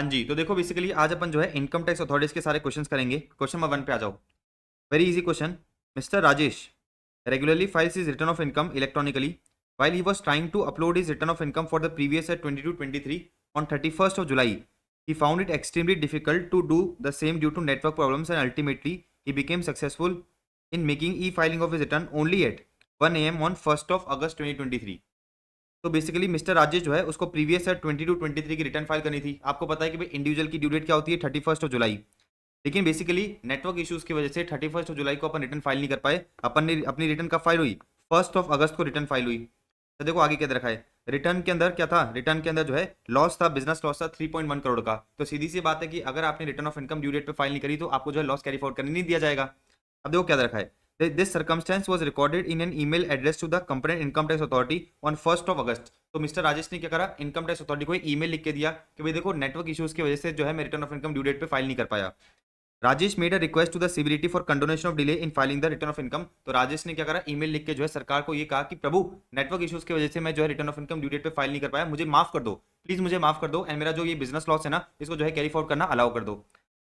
हाँ जी, तो देखो बेसिकली आज अपन जो है इनकम टैक्स अथॉरिटीज के सारे क्वेश्चंस करेंगे। क्वेश्चन नंबर 1 पे आ जाओ। Very easy question. Mister Rajesh regularly files his return of income electronically while he was trying to upload his return of income for the previous year 22-23 on 31st of July. He found it extremely difficult to do the same due to network problems and ultimately he became successful in making e-filing of his return only at 1 a.m. on 1st of August 2023. तो basically mister Rajesh जो है उसको previous year 22-23 की return file करनी थी। आपको पता है कि भाई इंडिविजुअल की ड्यू डेट क्या होती है 31 जुलाई। लेकिन बेसिकली नेटवर्क इश्यूज की वजह से 31 जुलाई को अपन रिटर्न फाइल नहीं कर पाए। अपन ने अपनी रिटर्न कब फाइल हुई? 1 अगस्त को रिटर्न फाइल हुई। तो देखो आगे क्या दे रखा है। रिटर्न के अंदर क्या था? रिटर्न के अंदर जो है लॉस था, बिजनेस लॉस था 3.1 करोड़ का। तो सीधी सी बात है कि अगर आपने return of income due date पे फाइल नहीं करी तो आपको जो है लॉस कैरी फॉरवर्ड करने नहीं दिया जाएगा। अब देखो क्या दे रखा है। This circumstance was recorded in an email address to the complaint income tax authority on 1 August. तो मिस्टर राजेश ने क्या करा? इनकम टैक्स अथॉरिटी को ईमेल लिख के दिया कि भाई देखो नेटवर्क इश्यूज की वजह से जो है मैं return of income due date पे फाइल नहीं कर पाया। Rajesh made a request to the CBDT for condonation of delay in filing the return of income. तो राजेश ने क्या करा? ईमेल लिख के जो है सरकार को ये कहा कि प्रभु नेटवर्क इश्यूज की वजह से मैं जो है return of income due date पे फाइल नहीं कर पाया, मुझे माफ कर दो, प्लीज मुझे माफ कर दो एंड मेरा जो ये बिजनेस लॉस है ना इसको जो है कैरी फॉरवर्ड करना अलाउ कर दो।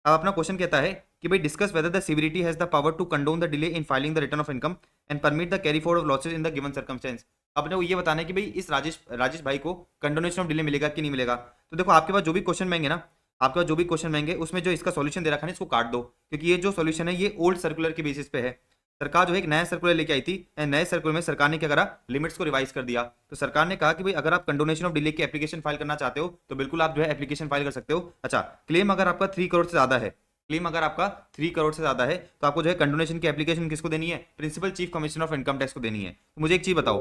अब अपना क्वेश्चन कहता है कि भाई discuss whether the CBDT has the power to condone the delay in filing the return of income and permit the carry forward of losses in the given circumstance. अपने को ये बताना है कि भाई इस राजेश राजेश भाई को कंडोनेशन ऑफ डिले मिलेगा कि नहीं मिलेगा। तो देखो आपके पास जो भी क्वेश्चन मांगे ना, आपके पास जो भी क्वेश्चन मांगे उसमें जो इसका सॉल्यूशन दे रखा है इसको काट दो, क्योंकि ये जो सॉल्यूशन है ये ओल्ड सर्कुलर के बेसिस पे है। सरकार जो है एक नया सर्कुलर लेके आई थी एंड नए सर्कुलर में सरकार ने क्या करा? लिमिट्स को रिवाइज कर दिया। तो सरकार ने कहा कि भाई अगर आप कंडोनेशन ऑफ डिले की एप्लीकेशन फाइल करना चाहते हो तो बिल्कुल आप जो है एप्लीकेशन फाइल कर सकते हो। अच्छा, क्लेम अगर आपका 3 करोड़ से ज्यादा है, क्लेम अगर आपका 3 करोड़ से ज्यादा है तो आपको जो है कंडोनेशन की एप्लीकेशन किसको देनी है? Principal chief commissioner of income tax को देनी है। तो मुझे एक चीज बताओ,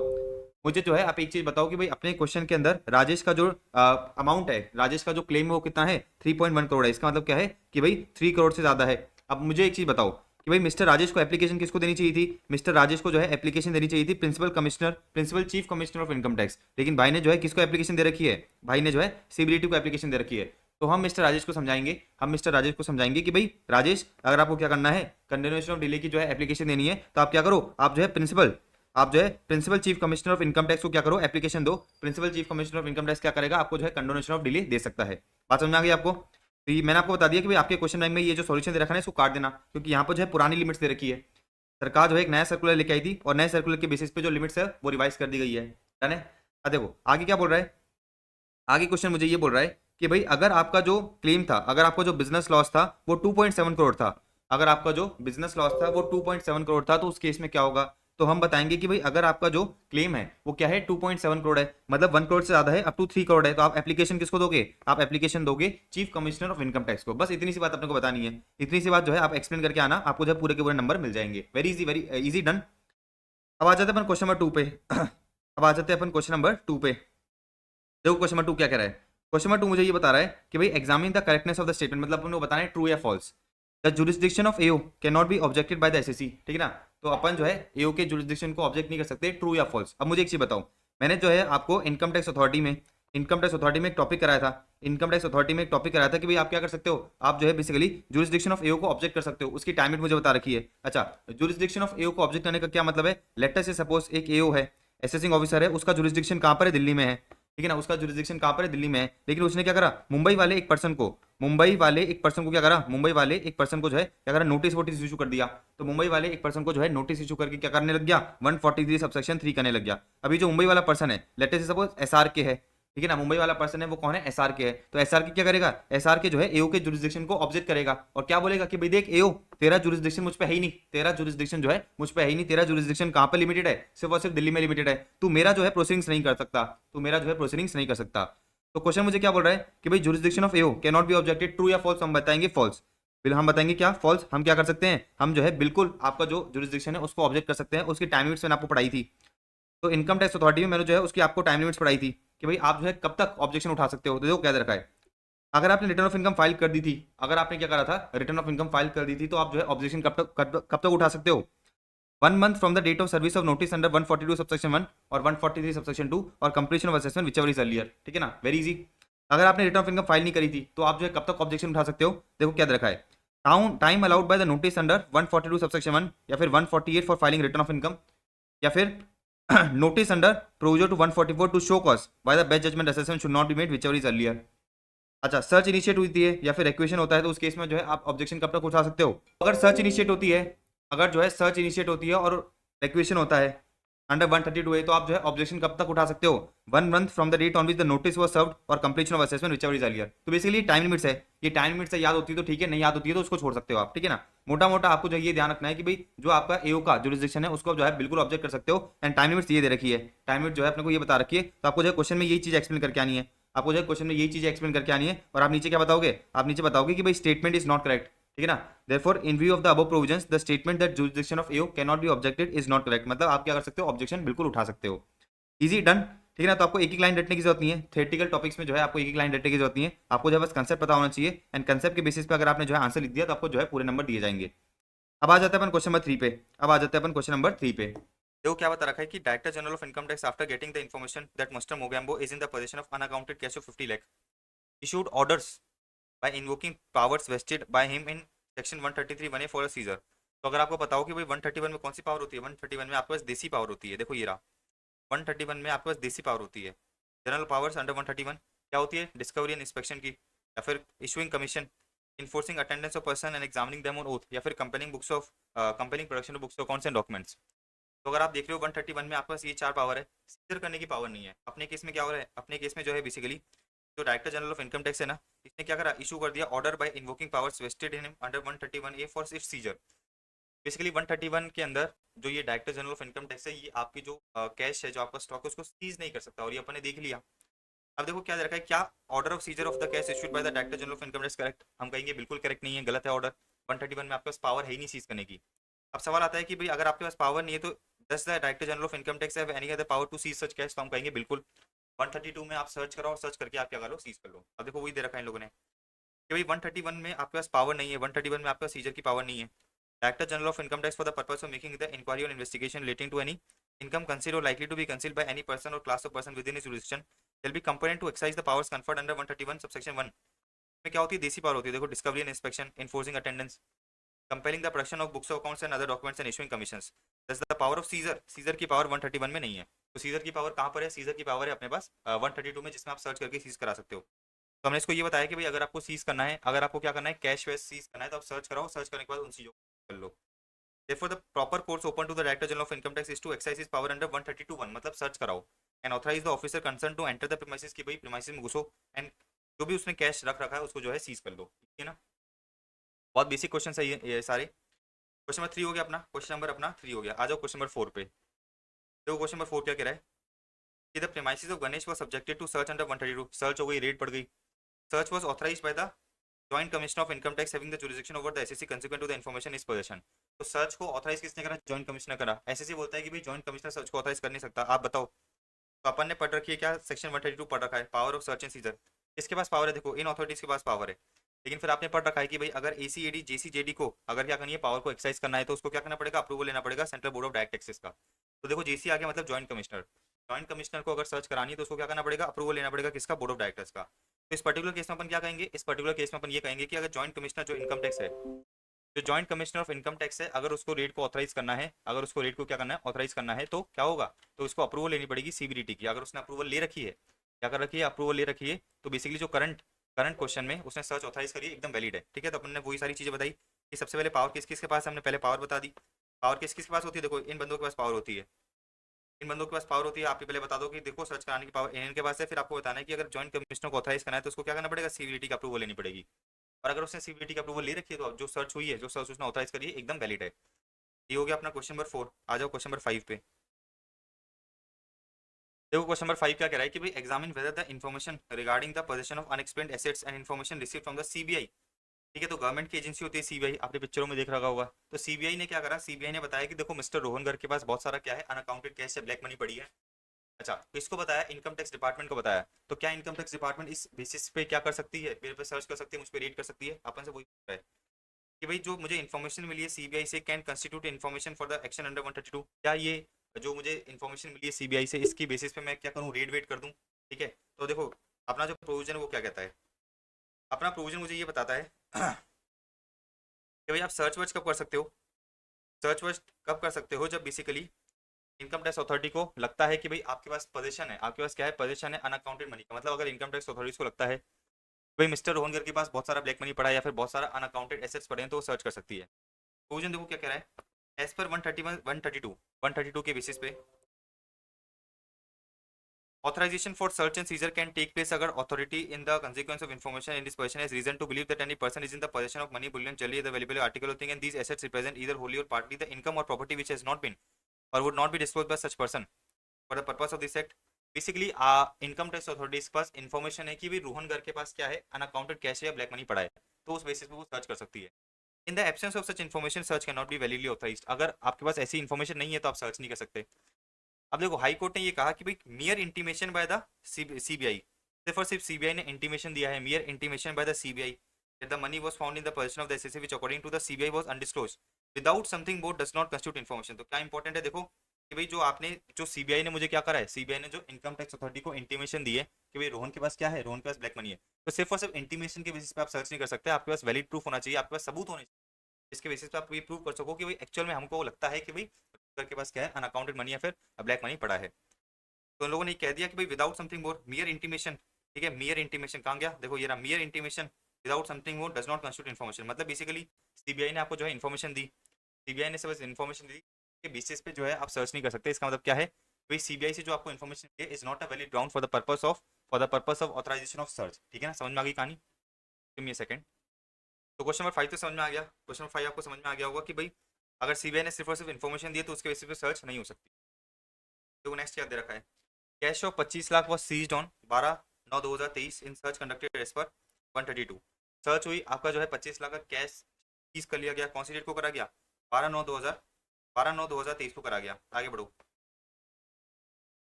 मुझे जो है आप एक चीज बताओ कि भाई अपने क्वेश्चन के अंदर राजेश का जो अमाउंट है, राजेश का जो क्लेम है वो कितना है? 3.1 करोड़ है। इसका मतलब क्या है कि भाई 3 करोड़ से ज्यादा है। अब मुझे एक चीज बताओ कि भाई मिस्टर राजेश को एप्लीकेशन किसको देनी चाहिए थी? मिस्टर राजेश को जो है एप्लीकेशन देनी चाहिए थी principal chief commissioner of income tax. लेकिन भाई ने जो है किसको एप्लीकेशन दे रखी है? भाई ने जो है सीबीडीटी को एप्लीकेशन दे रखी है। तो हम मिस्टर राजेश को समझाएंगे, कि भाई राजेश अगर आपको क्या करना है, कंडोनेशन ऑफ डिले की जो है एप्लीकेशन देनी है तो आप क्या करो? आप जो है principal chief commissioner of income tax को क्या करो? एप्लीकेशन दो। Principal chief commissioner of income tax क्या करेगा? आपको जो है कंडोनेशन ऑफ डिले दे सकता है। बात समझ में आ गई आपको? तो ये मैंने आपको बता दिया कि भाई आपके क्वेश्चन बैंक में ये जो सॉल्यूशन दे रखा है इसको काट देना, क्योंकि यहाँ पर जो है पुरानी लिमिट्स दे रखी है। सरकार जो है एक नया सर्कुलर लेके आई थी और नए सर्कुलर के बेसिस पे जो लिमिट्स है वो रिवाइज कर दी गई है। डन है? अब देखो आगे क्या बोल रहा है। आगे क्वेश्चन मुझे ये बोल रहा है कि भाई अगर आपका जो क्लेम था, अगर आपका जो बिजनेस लॉस था वो 2.7 करोड़ था, अगर आपका जो बिजनेस लॉस था वो 2.7 करोड़ था तो उस केस में क्या होगा? तो हम बताएंगे कि भाई अगर आपका जो क्लेम है वो क्या है? 2.7 करोड़ है, मतलब 1 करोड़ से ज्यादा है, अप टू 3 करोड़ है, तो आप एप्लीकेशन किसको दोगे? आप एप्लीकेशन दोगे chief commissioner of income tax को। बस इतनी सी बात अपने को बतानी है। इतनी सी बात जो है आप एक्सप्लेन करके आना, आपको जो है पूरे के पूरे नंबर मिल जाएंगे। Very easy, very easy, done. अब आ जाते हैं अपन क्वेश्चन नंबर 2 पे। अब आ जाते हैं अपन क्वेश्चन नंबर 2 पे। देखो क्वेश्चन नंबर 2 क्या कह रहा है। क्वेश्चन नंबर 2 मुझे ये बता रहा है कि भाई examine the correctness of the statement, मतलब अपन को बताना है ट्रू या false. The jurisdiction of AO can not be objected by the SSC, ठीक है ना? तो अपन जो है एओ के जुरिस्डिक्शन को ऑब्जेक्ट नहीं कर सकते, ट्रू या फॉल्स। अब मुझे एक चीज बताओ, मैंने जो है आपको इनकम टैक्स अथॉरिटी में एक टॉपिक कराया था। इनकम टैक्स अथॉरिटी में एक टॉपिक कराया था कि भाई आप क्या कर सकते हो, आप जो है बेसिकली जुरिस्डिक्शन ऑफ एओ को ऑब्जेक्ट कर सकते हो। उसकी टाइम लिमिट मुझे बता रखी है। अच्छा, जुरिस्डिक्शन ऑफ एओ को ऑब्जेक्ट करने का क्या मतलब है? लेट अस से सपोज एक एओ है, असेसिंग ऑफिसर है, उसका जुरिस्डिक्शन कहाँ पर है? दिल्ली में है, ठीक है ना? उसका जुरिस्डिक्शन कहाँ पर है? दिल्ली में है। लेकिन उसने क्या करा? मुंबई वाले एक पर्सन को जो है क्या करा? नोटिस वोटिस इशू कर दिया। तो मुंबई वाले एक पर्सन को जो है नोटिस इशू करके क्या करने लग गया? 143 सबसेक्शन 3 करने लग गया। अभी जो मुंबई वाला पर्सन है, लेट अस से सपोज एसआर के है, ठीक है ना? मुंबई वाला पर्सन है वो कौन है? एसआर के है। तो एसआर के क्या करेगा? एसआर के जो है एओ के जुरिस्डिक्शन को ऑब्जेक्ट करेगा और क्या बोलेगा कि भाई देख एओ, तेरा जुरिस्डिक्शन मुझ पे है ही नहीं, तेरा जुरिस्डिक्शन जो है मुझ पे है ही नहीं, तेरा जुरिस्डिक्शन कहाँ पे लिमिटेड है? सिर्फ और सिर्फ दिल्ली में लिमिटेड है। तू मेरा जो है प्रोसीडिंग्स नहीं कर सकता, तो क्वेश्चन मुझे क्या बोल रहा है कि भाई jurisdiction of AO can not be objected, true या फॉल्स? हम बताएंगे फॉल्स। फिर हम बताएंगे क्या? फॉल्स। हम क्या कर सकते हैं? हम जो है बिल्कुल आपका जो जुरिस्डिक्शन है उसको ऑब्जेक्ट कर सकते हैं। उसकी टाइम लिमिट्स मैंने आपको पढ़ाई थी, तो इनकम टैक्स अथॉरिटी में मैंने जो है उसकी आपको टाइम लिमिट्स पढ़ाई थी कि भाई आप जो है कब तक ऑब्जेक्शन उठा सकते हो। तो देखो क्या दे रखा है, अगर आपने रिटर्न ऑफ इनकम फाइल कर दी थी, अगर आपने क्या करा था? रिटर्न ऑफ इनकम फाइल कर दी थी, तो आप जो है ऑब्जेक्शन कब तक उठा सकते हो? 1 month from the date of service of notice under 142 subsection 1 और 143 सबसेक्शन 2 और completion of assessment whichever is earlier, ठीक है ना? Very easy. अगर आपने रिटर्न ऑफ इनकम फाइल नहीं करी थी तो आप जो है कब तक ऑब्जेक्शन उठा सकते हो? देखो क्या दे रखा है, time allowed by the notice under 142 subsection 1 या फिर 148 for filing return of income, या फिर notice under provision to 144 to show cause by the best judgement assessment should not be made whichever is earlier. अच्छा, search initiate होती है या फिर requisition होता है तो उस केस में जो है आप ऑब्जेक्शन कब तक उठा सकते हो? अगर सर्च इनिशिएट होती है, अगर जो है सर्च इनिशिएट होती है और रिक्वेशन होता है अंडर 132 ए, तो आप जो है ऑब्जेक्शन कब तक उठा सकते हो? 1 month from the date on which the notice was served और completion of assessment whichever is earlier. तो बेसिकली टाइम लिमिट्स है, ये टाइम लिमिट्स है, याद होती है तो ठीक है, नहीं याद होती है तो उसको छोड़ सकते हो आप, ठीक है ना। मोटा मोटा आपको जो ये ध्यान रखना है कि भाई जो आपका एओ का जुरिसडिक्शन है उसको जो है बिल्कुल ऑब्जेक्ट कर सकते हो, एंड टाइम लिमिट्स ये दे रखी है, टाइम लिमिट जो है अपने को ये बता रखी है, तो आपको जो है क्वेश्चन में यही चीज एक्सप्लेन करके आनी है, आपको जो है क्वेश्चन में यही चीज एक्सप्लेन करके आनी है, और आप नीचे क्या बताओगे? आप नीचे बताओगे कि भाई स्टेटमेंट इज नॉट करेक्ट, ठीक है ना। Therefore, in view of the above provisions, the statement that jurisdiction of AO cannot be objected is not correct। मतलब आप क्या कर सकते हो? ऑब्जेक्शन बिल्कुल उठा सकते हो। इजी डन, ठीक है ना। तो आपको एक एक लाइन रटने की जरूरत नहीं है, थेटिकल टॉपिक्स में जो है आपको एक एक लाइन रटने की जरूरत नहीं है, आपको जो है बस कंसेप्ट पता होना चाहिए, एंड कंसेप्ट के बेसिस पे अगर आपने जो है आंसर लिख दिया तो आपको जो है पूरे नंबर दिए जाएंगे। अब आ जाते हैं अपन क्वेश्चन नंबर 3 पे, अब आ जाते हैं अपन क्वेश्चन नंबर 3 पे। देखो क्या बता रखा है कि director general of income tax after getting the information that mister Mogambo is in the position of unaccounted cash of 50 lakh issued orders by invoking powers vested by him in section 133(1)(a) for a seizure। तो अगर आपको पता हो कि भाई 131 में कौन सी power होती है, 131 में आपके पास देसी पावर होती है, देखो ये रहा 131 में आपके पास देसी पावर होती है। जनरल पावर्स अंडर 131 क्या होती है? डिस्कवरी एंड इंस्पेक्शन की, या फिर issuing commission, enforcing attendance of person and examining them on oath, या फिर campaigning books of campaigning production of books of accounts and documents. तो अगर आप देख रहे हो 131 में आपके पास ये चार पावर है, सीजर करने की पावर नहीं है। अपने केस में क्या हो रहा है? अपने केस में जो है बेसिकली जो director general of income tax है ना, इसने क्या करा? इशू कर दिया order by invoking powers vested in under 131 A for its seizure. Basically 131 के अंदर जो ये director general of income tax है, ये आपकी जो कैश है, जो आपका स्टॉक है, उसको सीज नहीं कर सकता, और ये अपन ने देख लिया। अब देखो क्या दे रखा है, क्या order of scissor of the cash issued by the director general of income tax correct? हम कहेंगे बिल्कुल करेक्ट नहीं है, गलत है ऑर्डर। 131 में आपके पास पावर है ही नहीं सीज करने की। अब सवाल आता है कि भाई अगर आपके पास पावर नहीं है तो does the director general of income tax have any other power to seize such cash? तो हम कहेंगे बिल्कुल। 132 में आप सर्च करो और सर्च करके आप क्या करो? सीज कर लो। अब देखो वही दे रखा है इन लोगों ने कि भाई 131 में आपके पास पावर नहीं है, 131 में आपका सीजर की पावर नहीं है। Director general of income tax for the purpose of making the inquiry और investigation relating to any income considered और likely to be considered by any person और class of person within his jurisdiction shall be competent to exercise the powers conferred under 131 subsection 1 में क्या होती है? देसी power होती है। देखो discovery and inspection, enforcing attendance, compelling the production of books of accounts and other documents and issuing commissions. Thus the power of seizure, seizure की power 131 में नहीं है। तो सीजर की पावर कहाँ पर है? सीजर की पावर है अपने पास 132 में, जिसमें आप सर्च करके सीज करा सकते हो। तो हमने इसको ये बताया कि भाई अगर आपको सीज करना है, अगर आपको क्या करना है, कैश वैश सीज करना है, तो आप सर्च कराओ, सर्च करने के बाद उन चीजों को कर लो। Therefore, the proper course open to the Director General of Income Tax is to exercise his power under 132(1), मतलब सर्च कराओ, and authorize the officer concerned to enter the premises कि भाई premises में घुसो, and जो भी उसने कैश रख रखा है उसको जो है सीज कर लो, ठीक है ना। बहुत बेसिक क्वेश्चन है ये सारे। क्वेश्चन नंबर 3 हो गया अपना, क्वेश्चन नंबर अपना 3 हो गया। आ जाओ क्वेश्चन नंबर 4 पे। देखो क्वेश्चन नंबर 4 क्या कह रहा है कि the premises of Ganesh was subjected to search under 132। Search हो गई, रेड पड़ गई। Search was authorized by the joint commissioner of income tax having the jurisdiction over the SSC consequent to the information is position. तो search को authorize किसने करा? Joint commissioner करा। SSC बोलता है कि भाई जॉइंट कमिश्नर सर्च को ऑथराइज कर नहीं सकता, आप बताओ। तो अपन ने पढ़ रखी है क्या? सेक्शन 132 पढ़ रखा है, power of search and seizure. किसके पास पावर है? देखो इन अथॉरिटीज के पास पावर है। लेकिन फिर आपने पढ़ रखा है कि भाई अगर एसीएडी जेसीजेडी को अगर क्या करनी है, पावर को एक्सरसाइज करना है, तो उसको क्या करना पड़ेगा? अप्रूवल लेना पड़ेगा central board of direct taxes का। तो देखो जेसी आ गया, मतलब जॉइंट कमिश्नर। जॉइंट कमिश्नर को अगर सर्च करानी है तो उसको क्या करना पड़ेगा? अप्रूवल लेना पड़ेगा किसका? बोर्ड ऑफ डायरेक्टर्स का। तो इस पर्टिकुलर केस में अपन क्या कहेंगे? इस पर्टिकुलर केस में अपन ये कहेंगे कि अगर जॉइंट कमिश्नर जो इनकम टैक्स है, जो joint commissioner of income tax है, अगर उसको रेट को ऑथराइज करना है, अगर उसको रेट को क्या करना है? ऑथराइज करना है, तो क्या होगा? तो उसको अप्रूवल लेनी पड़ेगी सीबीडीटी की। अगर उसने अप्रूवल ले रखी है, क्या कर रखी है? अप्रूवल ले रखी है, तो बेसिकली जो करंट करंट क्वेश्चन में उसने सर्च ऑथराइज करी, एकदम वैलिड है, ठीक है। तो अपन ने वही सारी चीजें बताई कि सबसे पहले पावर किस किस के पास है, हमने पहले पावर बता दी। पावर किस किस के पास होती है? देखो इन बंदों के पास पावर होती है, इन बंदों के पास पावर होती है। आप ही पहले बता दो कि देखो सर्च कराने की पावर इनके पास है, फिर आपको बताना है कि अगर जॉइंट कमिश्नर को ऑथराइज करना है तो उसको क्या करना पड़ेगा? सीबीडीटी का अप्रूवल लेनी पड़ेगी। और अगर उसने सीबीडीटी का अप्रूवल ले रखी है तो अब जो सर्च हुई है, जो सर्च उसने ऑथराइज करी है, एकदम वैलिड है। ये हो गया अपना क्वेश्चन नंबर 4। आ जाओ क्वेश्चन नंबर 5 पे। देखो क्वेश्चन नंबर 5 क्या कह रहा है कि भाई examine whether the information regarding the position of unexplained assets and information received from the CBI. ठीक है, तो गवर्नमेंट की एजेंसी होती है सीबीआई, आपने पिक्चरों में देख रखा होगा। तो सीबीआई ने क्या करा? सीबीआई ने बताया कि देखो मिस्टर रोहन घर के पास बहुत सारा क्या है? अनअकाउंटेड कैश है, ब्लैक मनी पड़ी है। अच्छा, तो इसको बताया, इनकम टैक्स डिपार्टमेंट को बताया। तो क्या इनकम टैक्स डिपार्टमेंट इस बेसिस पे क्या कर सकती है? मेरे पे सर्च कर सकती है, मुझ पे रेड कर सकती है? अपन से वही पूछ रहा है कि भाई जो मुझे इन्फॉर्मेशन मिली है सीबीआई से, can constitute information for the action under 132। क्या ये जो मुझे इन्फॉर्मेशन मिली है सीबीआई से, इसकी बेसिस पे मैं क्या करूँ? रेड वेट कर दूँ, ठीक है। तो देखो अपना जो प्रोविजन है वो क्या कहता है? अपना प्रोविजन मुझे ये बताता है कि भाई आप सर्च वर्च कब कर सकते हो? सर्च वर्च कब कर सकते हो? जब बेसिकली इनकम टैक्स अथॉरिटी को लगता है कि भाई आपके पास पोजीशन है, आपके पास क्या है? पोजीशन है अनअकाउंटेड मनी का। मतलब अगर इनकम टैक्स अथॉरिटी को लगता है भाई मिस्टर रोहनगर के पास बहुत सारा ब्लैक मनी पड़ा है या फिर बहुत सारा अनअकाउंटेड एसेट्स पड़े हैं तो वो सर्च कर सकती है। प्रोविजन देखो क्या कह रहा है, एज पर 132 के बेसिस पे authorization for search and seizure can take place अगर authority in the consequence of information in this possession has reason to believe that any person is in the possession of money, bullion, jewelry, the valuable article or thing, and these assets represent either wholly or partly the income or property which has not been or would not be disclosed by such person for the purpose of this act। Basically income tax authorities के पास information है कि भाई रोहन घर के पास क्या है, unaccounted cash या black money पड़ा है, तो उस बेसिस पे वो सर्च कर सकती है। In the absence of such information search can not B validly authorised, अगर आपके पास ऐसी इन्फॉर्मेशन नहीं है तो आप सर्च नहीं कर सकते। अब देखो हाई कोर्ट ने ये कहा कि भाई मियर इंटीमेशन बाय द सीबीआई, सिर्फ और सिर्फ सीबीआई ने इंटीमेशन दिया है, मियर intimation by the CBI that the money was found in the possession of the SSC which according to the CBI was undisclosed without something more does not constitute information। तो क्या important है देखो कि भाई जो आपने जो सीबीआई ने मुझे क्या करा है, सीबीआई ने जो इनकम टैक्स अथॉरिटी को इंटीमेशन दी है कि भाई रोहन के पास क्या है, रोहन के पास ब्लैक मनी है, तो सिर्फ और सिर्फ इंटीमेशन के बेसिस पे आप सर्च नहीं कर सकते, आपके पास वैलिड प्रूफ होना चाहिए, आपके पास सबूत होने चाहिए जिसके बेसिस पे आप ये प्रूव कर सको कि भाई एक्चुअल में हमको लगता है कि भाई के पास क्या है, अनअकाउंटेड मनी या फिर ब्लैक मनी पड़ा है। तो उन लोगों ने कह दिया कि भाई विदाउट समथिंग मोर मियर इंटीमेशन, ठीक है, मियर इंटीमेशन कहाँ गया, देखो ये रहा मियर intimation without something more does not constitute information. मतलब बेसिकली सीबीआई ने आपको जो है इन्फॉर्मेशन दी, सीबीआई ने सिर्फ इन्फॉर्मेशन दी के बेसिस पे जो है आप सर्च नहीं कर सकते। इसका मतलब क्या है, भाई सीबीआई से जो आपको इन्फॉर्मेशन दी is not a valid ground for the purpose of authorisation of search. ठीक है ना, समझ में आ गई कहानी, गिव मी अ सेकंड। तो क्वेश्चन नंबर 5 तो समझ में आ गया, क्वेश्चन नंबर 5 आपको समझ में आ गया होगा कि भाई अगर सीबीआई ने सिर्फ और सिर्फ इन्फॉर्मेशन दी तो उसके बेसिस पे सर्च नहीं हो सकती। तो नेक्स्ट क्या दे रखा है, cash of 25 lakh was seized on 12/9/2023 in search conducted as per 132। Search हुई, आपका जो है 25 लाख का कैश सीज कर लिया गया, कौन सी डेट को करा गया, 12/9/2023 को करा गया। आगे बढ़ो।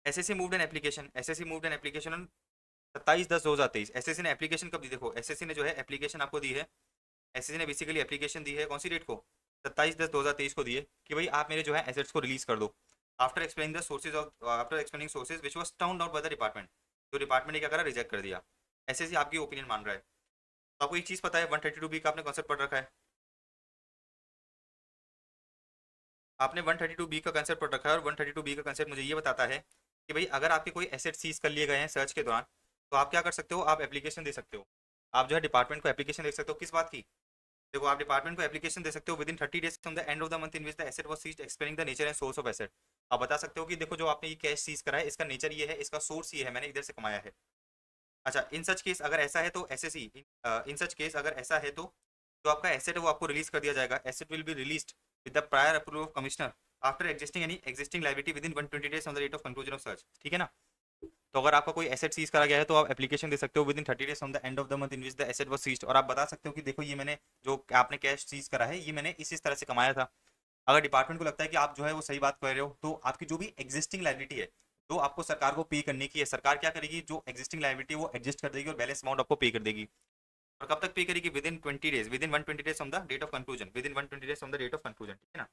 SSC moved an application, SSC moved an application on 27/10/2023। SSC ने एप्लीकेशन कब दी, देखो एसएससी ने जो है एप्लीकेशन आपको दी है, एसएससी ने बेसिकली एप्लीकेशन दी है कौन सी डेट को, 27/10/2023 को दी है कि भाई आप मेरे जो है एसेट्स को रिलीज कर दो। After explaining the sources of after explaining sources which was turned out by the department, जो डिपार्टमेंट ने क्या करा, रिजेक्ट कर दिया। एसएससी आपकी ओपिनियन मान रहा है। तो आपको एक चीज पता है 132 बी का आपने कॉन्सेप्ट पढ़ रखा है, आपने 132 बी का कंसेप्ट पढ़ रखा है, और 132 बी का कंसेप्ट मुझे ये बताता है कि भाई अगर आपके कोई एसेट सीज कर लिए गए हैं सर्च के दौरान, तो आप क्या कर सकते हो, आप एप्लीकेशन दे सकते हो, आप जो है डिपार्टमेंट को एप्लीकेशन दे सकते हो। किस बात की, देखो आप डिपार्टमेंट को एप्लीकेशन दे सकते हो within 30 days from the end of the month in which the asset was seized explaining the nature and source of asset. आप बता सकते हो कि देखो जो आपने ये कैश सीज करा है इसका नेचर ये है, इसका सोर्स ये है, मैंने इधर से कमाया है। अच्छा इन सच केस अगर ऐसा है तो एसएससी, इन सच केस अगर ऐसा है तो जो आपका एसेट है वो आपको रिलीज कर दिया जाएगा। Asset will be released with the prior approval of commissioner after existing any existing liability within 120 days on the date of conclusion of search. ठीक है ना, तो अगर आपका कोई एसेट सीज करा गया है तो आप एप्लीकेशन दे सकते हो within 30 days from the end of the month in which the asset was seized, और आप बता सकते हो कि देखो ये मैंने जो आपने कैश सीज करा है ये मैंने इस तरह से कमाया था। अगर डिपार्टमेंट को लगता है कि आप जो है वो सही बात कर रहे हो, तो आपकी जो भी एग्जिस्टिंग लायबिलिटी है जो आपको सरकार को पे करने की है, सरकार क्या करेगी, जो एग्जिस्टिंग लायबिलिटी वो एडजस्ट कर देगी और बैलेंस अमाउंट आपको पे कर देगी। और कब तक पे करेगी, within 20 days, within 120 days from the date of conclusion, within 120 days from the date of conclusion. ठीक है ना,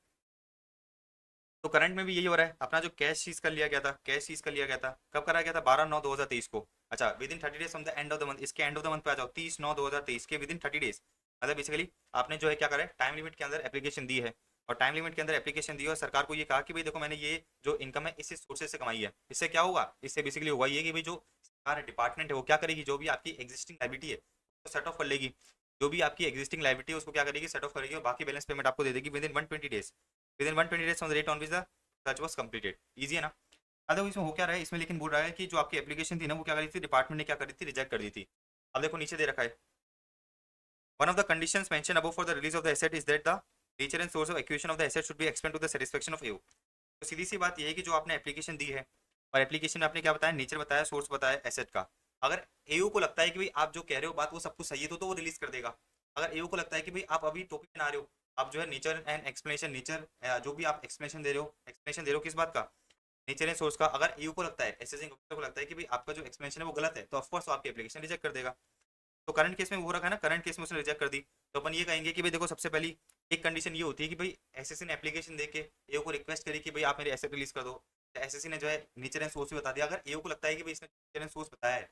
तो करंट में भी यही हो रहा है, अपना जो कैश सीज कर लिया गया था, कैश सीज कर लिया गया था, कब करा गया था, 12/9/2023 को। अच्छा with in 30 days from the end of the month, इसके एंड ऑफ द मंथ पे आ जाओ, 30/9/2023 के विद इन 30 डेज, मतलब बेसिकली आपने जो है क्या करा है, टाइम लिमिट के अंदर एप्लीकेशन दी है, और टाइम लिमिट के अंदर एप्लीकेशन दी है और सरकार को ये कहा कि भाई देखो मैंने ये जो इनकम है इसी सोर्सेज से कमाई है। इससे क्या होगा, इससे बेसिकली हुआ ये कि भाई जो सरकार डिपार्टमेंट है वो क्या करेगी, जो भी आपकी एग्जिस्टिंग लायबिलिटी है उसको सेट ऑफ कर लेगी, जो भी आपकी एग्जिस्टिंग लायबिलिटी है उसको क्या करेगी, सेट ऑफ करेगी, और बाकी बैलेंस पेमेंट आपको दे देगी within 120 days, within 120 days from the date on which the search was completed. Easy है ना। अब देखो इसमें हो क्या रहा है, इसमें लेकिन बोल रहा है कि जो आपकी एप्लीकेशन थी ना वो क्या करी थी, डिपार्टमेंट ने क्या करी थी, रिजेक्ट कर दी थी। अब देखो नीचे दे रखा है, one of the conditions mention above for the release of the asset is that the nature and source of acquisition of the asset should be explain to the satisfaction of AO. तो सीधी सी बात यह है कि जो आपने application दी है और एप्लीकेशन में आपने क्या बताया, नेचर बताया, सोर्स बताया एसेट का, अगर एयू को लगता है कि भाई आप जो कह रहे हो बात वो सब कुछ सही है तो वो रिलीज कर देगा। अगर एयू को लगता है कि भाई आप अभी टॉपिक बना रहे हो, आप जो है नेचर एंड एक्सप्लेनेशन, नेचर जो भी आप एक्सप्लेनेशन दे रहे हो, एक्सप्लेनेशन दे रहे हो किस बात का, नेचर एंड सोर्स का, अगर यू को लगता है, एसेसिंग ऑफिसर को लगता है कि भाई आपका जो एक्सप्लेनेशन है वो गलत है, तो ऑफकोर्स आपकी एप्लीकेशन रिजेक्ट कर देगा। तो करंट केस में वो रखा है ना, करंट केस में उसने रिजेक्ट कर दी, तो अपन ये कहेंगे कि भाई देखो सबसे पहली एक कंडीशन ये होती है कि भाई एसएससी ने एप्लीकेशन देके एओ को रिक्वेस्ट करी कि भाई आप मेरे एसेट रिलीज कर दो, तो एसएससी ने जो है नेचर एंड सोर्स भी बता दिया। अगर एओ को लगता है कि भाई इसने नेचर एंड सोर्स बताया है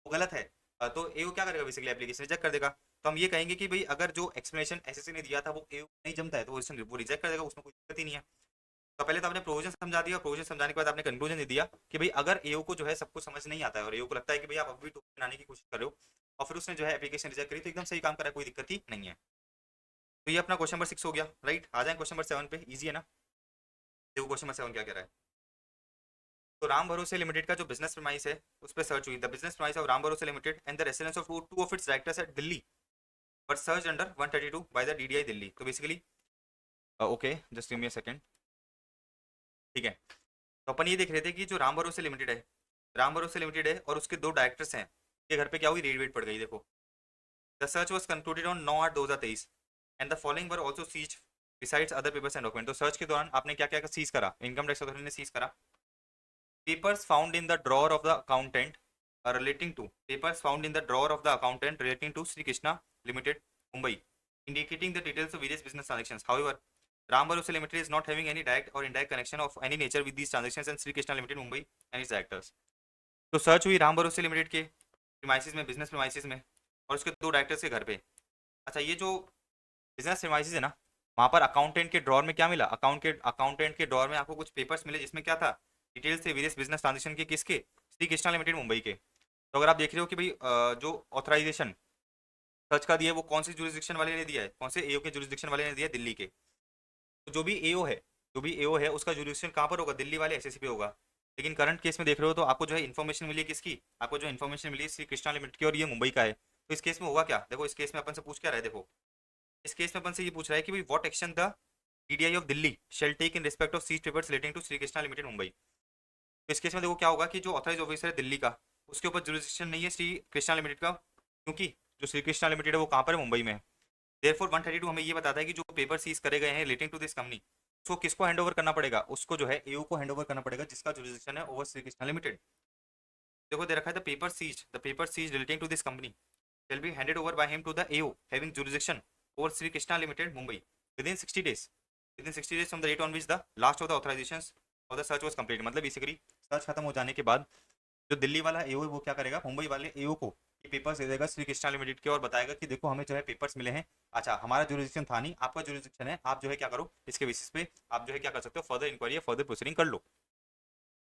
वो गलत है, तो एओ क्या करेगा, बेसिकली एप्लीकेशन रिजेक्ट कर देगा। तो हम ये कहेंगे कि भाई अगर जो एक्सप्लेनेशन एसएससी ने दिया था वो एओ नहीं जमता है तो वो रिजेक्ट कर देगा, उसमें कोई दिक्कत ही नहीं है। तो पहले तो आपने प्रोविजन समझा दिया, प्रोविजन समझाने के बाद आपने कंक्लूजन दे दिया कि भाई अगर एओ को जो है सब कुछ समझ नहीं आता है और एओ को लगता है कि भाई आप अभी टॉपिक बनाने की कोशिश कर रहे हो और फिर उसने जो है एप्लीकेशन रिजेक्ट करी, तो एकदम सही काम करा, कोई दिक्कत ही नहीं है। तो ये अपना क्वेश्चन नंबर 6 हो गया, राइट। आ जाए क्वेश्चन नंबर 7 पे, इजी है ना। देखो क्वेश्चन नंबर 7 क्या कह रहा है। तो राम भरोसे लिमिटेड का जो बिजनेस प्रेमाइस है उस पर सर्च हुई, the business premise of Ram Bharose limited and the residence of two of its directors at Delhi but search under 132 by the DDI Delhi. तो basically okay, just give me a second, ठीक है। तो अपन ये देख रहे थे कि जो राम भरोसे लिमिटेड है, राम भरोसे लिमिटेड है और उसके दो डायरेक्टर्स हैं, के घर पे क्या हुई, रेड वेड पड़ गई। देखो the search was concluded on 9/8/2023 and the following were also seized besides other papers and document. तो सर्च के दौरान आपने क्या क्या सीज करा, इनकम टैक्स अथॉरिटी ने सीज करा papers found in the drawer of the accountant relating to papers found in the drawer of the accountant relating to Sri Krishna Limited, Mumbai, indicating the details of various business transactions. However, Ram Bharose Limited is not having any direct or indirect connection of any nature with these transactions and Sri Krishna Limited, Mumbai and its directors. तो search हुई Ram Bharose limited के premises में, business premises में, और उसके दो directors के घर पे। अच्छा, ये जो बिजनेस प्रीमाइसिस है ना, वहाँ पर अकाउंटेंट के ड्रॉर में क्या मिला, अकाउंटेंट के ड्रॉर में आपको कुछ पेपर्स मिले जिसमें क्या था, डिटेल्स थे वेरियस बिजनेस ट्रांजेक्शन के, किसके, श्री कृष्णा लिमिटेड मुंबई के। तो अगर आप देख रहे हो कि भाई जो ऑथराइजेशन सर्च का दिया है वो कौन सी जुरिस्डिक्शन वाले ने दिया है, कौन से एओ के जुरिस्डिक्शन वाले ने दिया है, दिल्ली के। तो जो भी एओ है, जो भी एओ है उसका जुरिस्डिक्शन कहाँ पर होगा, दिल्ली वाले एसएससी पे होगा। लेकिन करंट केस में देख रहे हो तो आपको जो है इन्फॉर्मेशन मिली है किसकी, आपको जो इन्फॉर्मेशन मिली है श्री कृष्णा लिमिटेड की, और ये मुंबई का है। तो इस केस में होगा क्या, देखो इस केस में अपन से पूछ क्या रहा है, देखो इस केस में अपन से ये पूछ रहा है कि भाई what action the DDI of Delhi shall take in respect of seize papers relating to Shri Krishna limited Mumbai. तो इस केस में देखो क्या होगा कि जो ऑथराइज ऑफिसर है दिल्ली का, उसके ऊपर जुरिस्डिक्शन नहीं है श्री कृष्णा लिमिटेड का, क्योंकि जो श्री कृष्णा लिमिटेड है वो कहाँ पर है, मुंबई में है। देयरफॉर 132 हमें ये बताता है कि जो पेपर सीज करे गए हैं रिलेटिंग टू दिस कंपनी, उसको किसको हैंडओवर करना पड़ेगा, उसको जो है एयू को हैंडओवर करना पड़ेगा जिसका जुरिस्डिक्शन है ओवर श्री कृष्णा लिमिटेड। देखो दे रखा है the paper seize relating to this company shall be handed over by him to the AO having jurisdiction over Sri Krishna Limited, Mumbai, within 60 days. Within 60 days from the date on which the last of the authorizations of the search was completed. मतलब basically search खत्म हो जाने के बाद जो दिल्ली वाला एओ है वो क्या करेगा, मुंबई वाले एओ को ये पेपर्स दे देगा श्री कृष्णा लिमिटेड के, और बताएगा कि देखो हमें जो है पेपर्स मिले हैं, अच्छा हमारा जुरिस्डिक्शन था नहीं, आपका जुरिस्डिक्शन है, आप जो है क्या करो, इसके बेसिस पे आप जो है क्या कर सकते हो, फर्दर इंक्वायरी या फर्दर प्रोसीडिंग कर लो।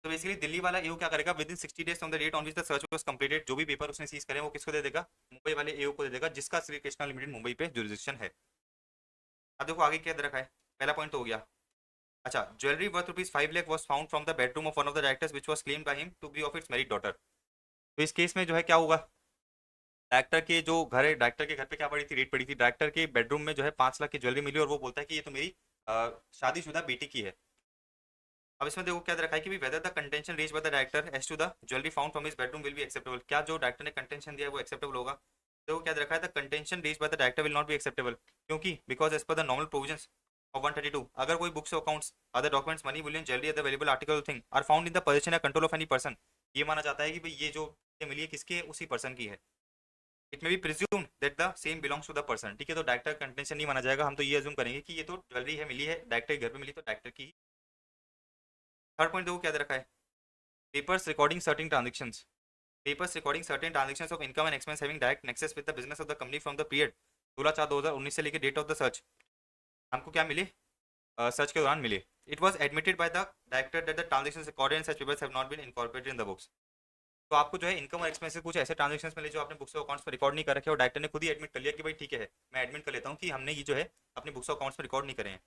तो बेसिकली दिल्ली वाला एओ क्या करेगा, within 60 days from the date on which the search was completed, जो भी पेपर उसने सीज करें वो किसको दे देगा, मुंबई वाले एओ को दे देगा जिसका श्री कृष्णा लिमिटेड मुंबई पे जुरिस्डिक्शन है। अब देखो आगे क्या दे रखा है, पहला पॉइंट तो हो गया। अच्छा, jewellery worth ₹5 lakh was found from the bedroom of one of the directors which was claimed by him to be of its married daughter. तो इस केस में जो है क्या होगा, डायरेक्टर के जो घर है, डायरेक्टर के घर पे क्या पड़ी थी, रेट पड़ी थी, डायरेक्टर के बेडरूम में जो है 5 लाख की ज्वेलरी मिली, और वो बोलता है कि ये तो मेरी शादीशुदा बेटी की है। अब इसमें देखो क्या दे रखा है कि whether the contention reach by the director as to the jewellery found from his bedroom will be acceptable, क्या जो डायरेक्टर ने कंटेंशन दिया है वो एक्सेप्टेबल होगा। देखो क्या दे रखा है, the contention reach by the director will not be acceptable, क्योंकि because as per the normal provisions of 132 अगर कोई books accounts other documents money bullion jewellery other valuable article thing are found in the position या control of any person, ये माना जाता है कि भाई ये जो मिली है किसकी है, उसी पर्सन की है। It may be presumed that the same belongs to the person, ठीक है। तो डायरेक्टर कंटेंशन नहीं माना जाएगा, हम तो ये अज्यूम करेंगे कि ये तो ज्वेलरी है मिली है डायरेक्टर के घर पे मिली, तो डायरेक्टर की। थर्ड पॉइंट देखो क्या दे रखा है, papers recording certain transactions, papers recording certain transactions of income and expense having direct nexus with the business of the company from the period 16/4/2019 से लेकर डेट ऑफ द सर्च हमको क्या मिले, सर्च के दौरान मिले। It was admitted by the director that the transactions recorded in such papers have not been incorporated in the books. तो आपको जो है इनकम और एक्सपेंसेस कुछ ऐसे ट्रांजैक्शंस मिले जो आपने बुक्स ऑफ अकाउंट्स में रिकॉर्ड नहीं कर रखे, और डायरेक्टर ने खुद ही एडमिट कर लिया कि भाई ठीक है मैं एडमिट कर लेता हूँ कि हमने ये जो है अपने बुक्स ऑफ अकाउंट्स में रिकॉर्ड नहीं करे हैं।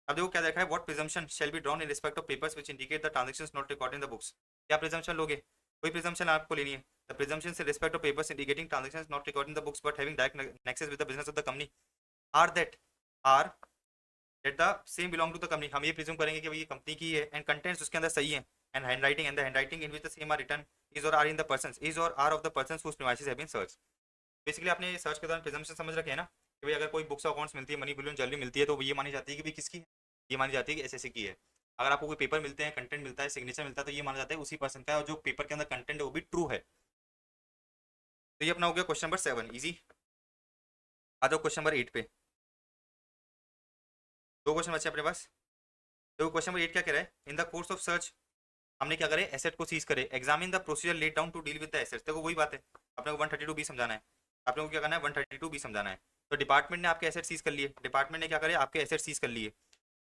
अब देखो क्या देखा है, what presumption shall be drawn in respect of papers which indicate the transactions not recorded in the books. क्या प्रिजम्पशन लोगे, कोई प्रिजम्पशन आपको लेनी है। The presumptions in respect of papers indicating transactions not recorded in the books but having direct nexus with the business of the company are that the same belong to the company. हम ये presume करेंगे कि भाई ये company की है, and contents उसके अंदर सही है, and handwriting in which the same are written is और are in the persons is और are of the persons whose premises have been search. Basically आपने सर्च के दौरान प्रिजम्पशन समझ रखे है ना, कि भाई अगर कोई बुक्स अकाउंट्स मिलती है, मनी बुलियन ज्वेलरी मिलती है, तो ये मानी जाती है कि भाई किसकी है, ये मानी जाती है कि एसएससी की है। अगर आपको कोई पेपर मिलते हैं, कंटेंट मिलता है, सिग्नेचर मिलता है, तो ये माना जाता है उसी पर्सन का है, और जो पेपर के अंदर कंटेंट है वो भी ट्रू है। तो ये अपना हो गया क्वेश्चन नंबर 7 इजी। आ जाओ क्वेश्चन नंबर 8 पे, दो क्वेश्चन बचे अपने पास। तो क्वेश्चन नंबर 8 क्या कह रहा है, in the course of search हमने क्या करे, एसेट को सीज करे, examine the procedure laid down to deal with the assets. देखो वही बात है, अपने को 132 बी समझाना है, अपने को क्या करना है 132 बी समझाना है। तो डिपार्टमेंट ने आपके एसेट सीज कर लिए, डिपार्टमेंट ने क्या करे आपके एसेट सीज कर लिए।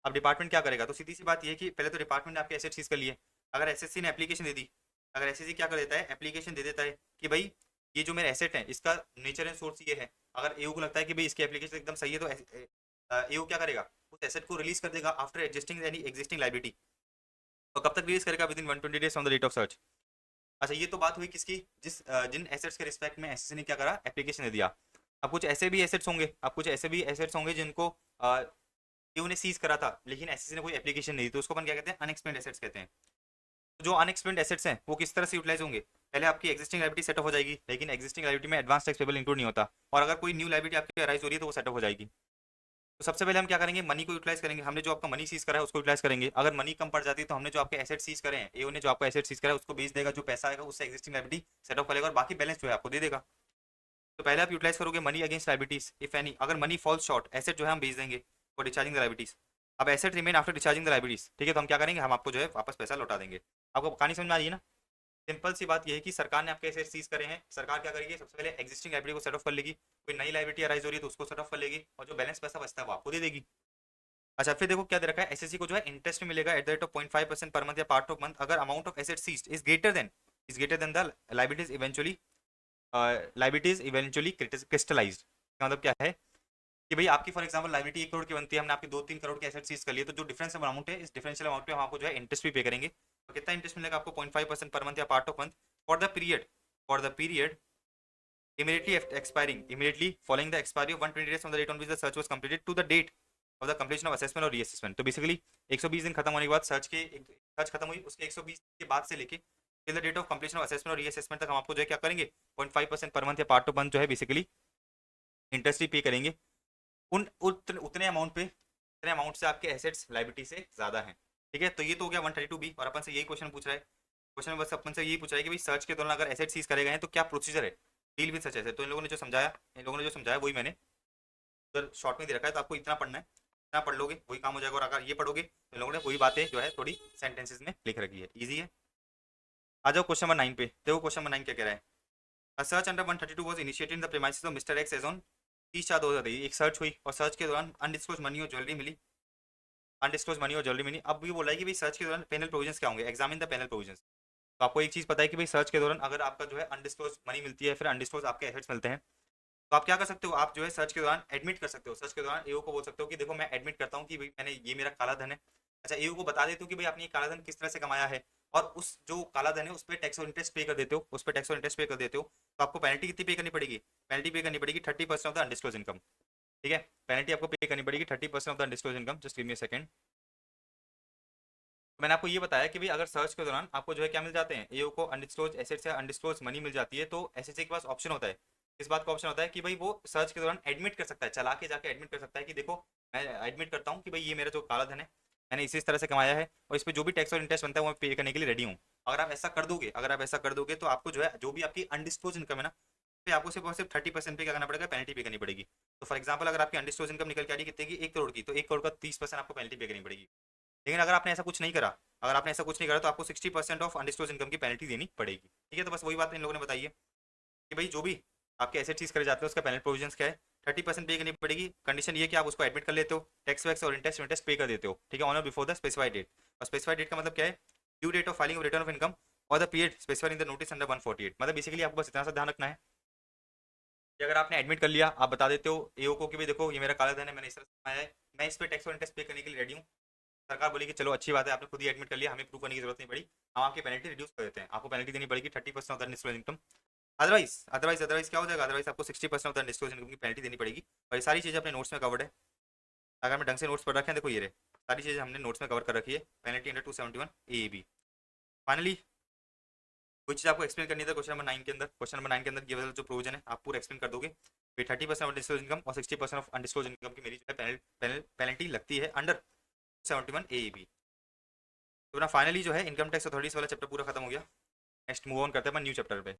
अब डिपार्टमेंट क्या करेगा, तो सीधी सी बात ये है कि पहले तो डिपार्टमेंट ने आपके एसेट सीज कर लिए, अगर एसएससी ने एप्लीकेशन दे दी, अगर एसएससी क्या कर देता है एप्लीकेशन दे देता है कि भाई ये जो मेरा एसेट है इसका नेचर एंड सोर्स ये है। अगर एयू को लगता है कि भाई इसकी एप्लीकेशन एकदम सही है तो एयू क्या करेगा, उस एसेट को रिलीज कर देगा after adjusting any existing liability. और कब तक रिलीज करेगा, within 120 days from the date of search. अच्छा ये तो बात हुई किसकी, जिन एसेट्स के रिस्पेक्ट में एसएससी ने क्या करा, एप्लीकेशन दे दिया। अब कुछ ऐसे भी एसेट्स होंगे, जिनको एयू ने सीज करा था लेकिन एसएससी ने कोई एप्लीकेशन नहीं दी, तो उसको अपन क्या कहते हैं, अनएक्सप्लेन्ड एसेट्स कहते हैं। जो अनएक्सप्लेन्ड एसेट्स हैं वो किस तरह से यूटिलाइज होंगे, पहले आपकी एक्जिस्टिंग लाइबिलिटी सेटअप हो जाएगी, लेकिन एक्जिस्टिंग लाइबिलिटी में एडवांस टैक्स पेबल इंक्लूड नहीं होता, और अगर कोई न्यू लाइबिलिटी आपकी अराइज हो रही है तो वो सेटअप हो जाएगी। तो सबसे पहले हम क्या करेंगे, मनी को यूटिलाइज करेंगे। हमने जो आपका मनी सीज करा है उसको यूटिलाइज करेंगे। अगर मनी कम पड़ जाती है तो हमने जो आपके एसेट सीज करे हैं, एओ ने जो आपका एसेट सीज करा है उसको बेच देगा, जो पैसा आएगा उससे एक्जिस्टिंग लाइबिलिटी सेटअप करेगा और बाकी बैलेंस जो है आपको दे देगा। तो पहले आप यूटिलाइज करोगे money against liabilities if any. अगर मनी फॉल्स शॉर्ट, एसेट जो है हम बेच देंगे फॉर डिस्चार्जिंग द लाइबिलिटीज। अब asset remain after discharging the liabilities, ठीक है, तो हम क्या करेंगे, हम आपको जो है वापस पैसा लौटा देंगे। आपको कहानी समझ में आ रही है ना। सिंपल सी बात यह है कि सरकार ने आपके एसेट सीज करे हैं, सरकार क्या करेगी, सबसे पहले एक्जिस्टिंग लाइबिलिटी को सेट ऑफ कर लेगी, कोई नई लाइबिलिटी अराइज हो रही है तो उसको सेट ऑफ कर लेगी, और जो बैलेंस पैसा बचता है वो आपको दे देगी। अच्छा फिर देखो क्या दे रखा है, एसएससी को जो है इंटरेस्ट मिलेगा एट द रेट ऑफ 0.5% पर मंथ या पार्ट ऑफ मंथ अगर amount of asset seized is greater than the liabilities eventually crystallised. मतलब क्या है कि भाई आपकी फॉर एग्जांपल लाइबिलिटी 1 करोड़ की बनती है, हमने आपकी 2-3 करोड़ के एसेट सीज कर लिए, तो जो डिफरेंस अमाउंट है इस डिफरेंशियल अमाउंट पे हम आपको जो है इंटरेस्ट भी पे करेंगे। तो कितना इंटरेस्ट मिलेगा आपको, 0.5% पर मंथ या part of month for the period immediately following the expiry of 120 days from the date on which the search was completed to the date of the completion of assessment और reassessment। तो basically 120 दिन खत्म होने के बाद search खत्म हुई, उसके 120 के बाद से लेके till the date of completion of assessment और रीअसेसमेंट तक हम आपको जो है क्या करेंगे, 0.5% पर मंथ या पार्ट ऑफ मंथ जो है बेसिकली इंटरेस्ट ही पे करेंगे उतने अमाउंट पे, उतने अमाउंट से आपके एसेट्स लाइबिलिटी से ज्यादा हैं। ठीक है, तो ये तो हो गया 132B। और अपन से यही क्वेश्चन पूछ रहा है, क्वेश्चन में बस अपन से यही पूछ रहा है कि भाई सर्च के दौरान अगर एसेट सीज करे गए हैं तो क्या प्रोसीजर है डील विद सच एसेट। तो इन लोगों ने जो समझाया वही मैंने उधर शॉर्ट में दे रखा है, तो आपको इतना पढ़ना है, इतना पढ़ लोगे वही काम हो जाएगा। और अगर ये पढ़ोगे तो इन लोगों ने वही बातें जो है थोड़ी सेंटेंसेस में लिख रखी है, ईजी है। आ जाओ क्वेश्चन नंबर 9 पे। देखो क्वेश्चन नंबर 9 क्या कह रहा है, a search under 132 was initiated in the premises of mister X as on 30/4/2023। एक सर्च हुई और सर्च के दौरान अनडिस्क्लोज मनी और ज्वेलरी मिली, अब ये बोला है कि भाई सर्च के दौरान पेनल प्रोविजंस क्या होंगे, एग्जामिन द पेनल प्रोविजंस। तो आपको एक चीज पता है कि भाई सर्च के दौरान अगर आपका जो है अनडिस्क्लोज मनी मिलती है, फिर अनडिस्क्लोज आपके एसेट्स मिलते हैं, तो आप क्या कर सकते हो, आप जो है सर्च के दौरान एडमिट कर सकते हो। सर्च के दौरान एओ को बोल सकते हो कि देखो मैं एडमिट करता हूँ कि भाई मैंने ये मेरा काला धन है। अच्छा एओ को बता देते हो कि भाई आपने ये काला धन किस तरह से कमाया है, और उस जो काला धन है उस पर टैक्स और इंटरेस्ट पे कर देते हो, तो आपको पेनल्टी कितनी पे करनी पड़ेगी, 30% ऑफ द अनडिस्क्लोज इनकम। ठीक है, पेनल्टी आपको पे करनी पड़ेगी 30% of the undisclosed income. Just give me a second. मैंने आपको ये बताया कि भाई अगर सर्च के दौरान आपको जो है क्या मिल जाते हैं, एओ को अनडिस्क्लोज एसेट्स या अनडिस्क्लोज मनी मिल जाती है, तो एसएससी के पास ऑप्शन होता है, इस बात का ऑप्शन होता है कि भाई वो सर्च के दौरान एडमिट कर सकता है, चला के जाके एडमिट कर सकता है कि देखो मैं एडमिट करता हूँ कि भाई ये मेरा जो काला धन है मैंने इसी तरह से कमाया है, और इस पर जो भी टैक्स और इंटरेस्ट बनता है वो मैं पे करने के लिए रेडी हूँ। अगर आप ऐसा कर दोगे तो आपको जो है जो भी आपकी अनडिस्क्लोज इनकम है ना, पे आपको सिर्फ और सिर्फ 30% पे क्या करना पड़ेगा, पेनल्टी पे करनी पड़ेगी। तो फॉर एग्जाम्पल अगर आपकी अनडिस्क्लोज इनकम निकल के आ रही कितने की, 1 करोड़ की, तो 1 करोड़ का 30% आपको पेनल्टी पे करनी पड़ेगी। लेकिन अगर आपने ऐसा कुछ नहीं करा, तो आपको 60% ऑफ अनडिस्क्लोज इनकम की पेनल्टी देनी पड़ेगी। ठीक है, तो बस वही बात इन लोगों ने बताई है कि भाई जो भी आपके एसेट चीज करे जाते हैं उसका पेनल प्रोविजंस क्या है, 30% पे करनी पड़ेगी। कंडीशन ये कि आप उसको एडमिट कर लेते हो, टैक्स वैक्स और इंटरेस्ट पे कर देते हो। ठीक है, ऑन और बिफोर द स्पेसिफाइड डेट। और स्पेसिफाइड डेट का मतलब क्या है, due date of filing of return of income और the period specified in the notice under 148। मतलब बेसिकली आपको बस इतना सा ध्यान रखना है कि अगर आपने एडमिट कर लिया, आप बता देते हो एओ को कि भाई देखो ये मेरा काला धन है, मैंने इस तरह से कमाया है, मैं इस पर टैक्स और इंटरेस्ट पे करने के लिए रेडी हूँ। सरकार बोली कि चलो अच्छी बात है, आपने खुद ही एडमिट कर लिया, हमें प्रूव करने की जरूरत नहीं पड़ी, हम आपकी पेनल्टी रिड्यूस कर देते हैं। आपको पेनल्टी देनी पड़ेगी 30% of the undisclosed income. Otherwise क्या हो जाएगा, अदरवाइज आपको 60% ऑफ द अनडिस्क्लोज इनकम की पेनल्टी देनी पड़ेगी। और ये सारी चीज़ें अपने नोट्स में कवर्ड है, अगर मैं ढंग से नोट्स पढ़ रखे हैं, देखो ये रहे सारी चीज़ें हमने नोट्स में कवर कर रखी है। Penalty under 271 AAB। फाइनली कुछ चीज़ आपको एक्सप्लेन करनी था क्वेश्चन नंबर 9 के अंदर। क्वेश्चन नंबर 9 के अंदर ये वाला जो प्रोविजन है आप पूरा एक्सप्लेन कर दोगे। 30% ऑफ अनडिस्क्लोज इनकम और 60% ऑफ अनडिस्क्लोज इनकम की मेरी जो है पेनल्टी लगती है अंडर 71 AAB। तो ना फाइनली जो है इनकम टैक्स अथॉरिटीज वाला चैप्टर पूरा खत्म हो गया। नेक्स्ट मूव ऑन करते हैं अपन न्यू चैप्टर पे।